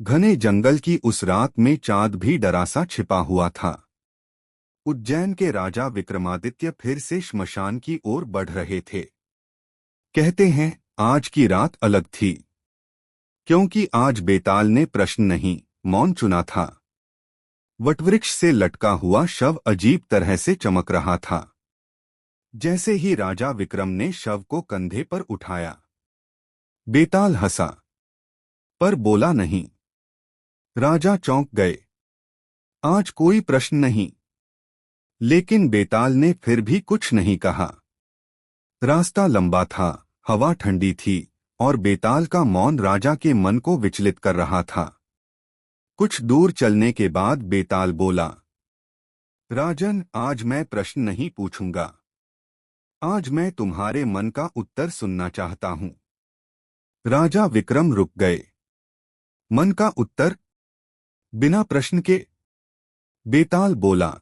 घने जंगल की उस रात में चांद भी डरा सा छिपा हुआ था। उज्जैन के राजा विक्रमादित्य फिर से श्मशान की ओर बढ़ रहे थे। कहते हैं आज की रात अलग थी, क्योंकि आज बेताल ने प्रश्न नहीं, मौन चुना था। वटवृक्ष से लटका हुआ शव अजीब तरह से चमक रहा था। जैसे ही राजा विक्रम ने शव को कंधे पर उठाया, बेताल हंसा, पर बोला नहीं। राजा चौंक गए। आज कोई प्रश्न नहीं। लेकिन बेताल ने फिर भी कुछ नहीं कहा। रास्ता लंबा था, हवा ठंडी थी, और बेताल का मौन राजा के मन को विचलित कर रहा था। कुछ दूर चलने के बाद बेताल बोला, राजन, आज मैं प्रश्न नहीं पूछूंगा। आज मैं तुम्हारे मन का उत्तर सुनना चाहता हूं। राजा विक्रम रुक गए। मन का उत्तर? बिना प्रश्न के? बेताल बोला,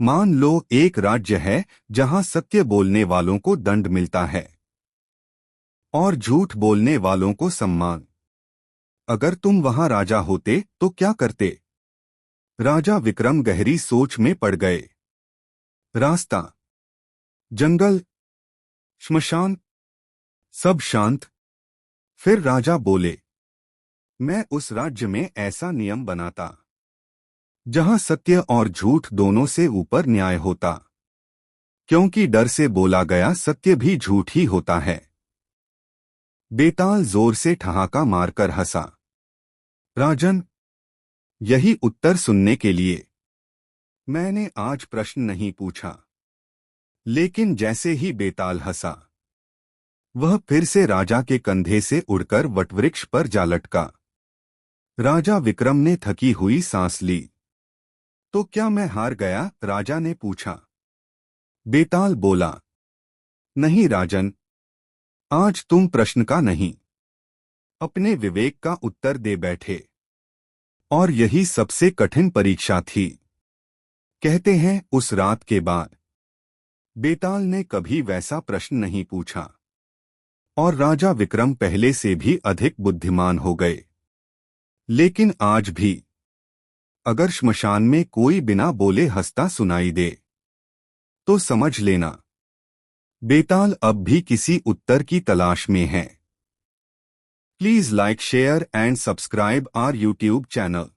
मान लो एक राज्य है जहां सत्य बोलने वालों को दंड मिलता है और झूठ बोलने वालों को सम्मान। अगर तुम वहां राजा होते तो क्या करते? राजा विक्रम गहरी सोच में पड़ गए। रास्ता, जंगल, श्मशान, सब शांत। फिर राजा बोले, मैं उस राज्य में ऐसा नियम बनाता जहां सत्य और झूठ दोनों से ऊपर न्याय होता, क्योंकि डर से बोला गया सत्य भी झूठ ही होता है। बेताल जोर से ठहाका मारकर हंसा। राजन, यही उत्तर सुनने के लिए मैंने आज प्रश्न नहीं पूछा। लेकिन जैसे ही बेताल हंसा, वह फिर से राजा के कंधे से उड़कर वटवृक्ष पर जा लटका। राजा विक्रम ने थकी हुई सांस ली। तो क्या मैं हार गया? राजा ने पूछा। बेताल बोला, नहीं राजन, आज तुम प्रश्न का नहीं, अपने विवेक का उत्तर दे बैठे। और यही सबसे कठिन परीक्षा थी। कहते हैं उस रात के बाद बेताल ने कभी वैसा प्रश्न नहीं पूछा, और राजा विक्रम पहले से भी अधिक बुद्धिमान हो गए। लेकिन आज भी अगर श्मशान में कोई बिना बोले हंसता सुनाई दे, तो समझ लेना बेताल अब भी किसी उत्तर की तलाश में है। Please like, share and subscribe our YouTube channel.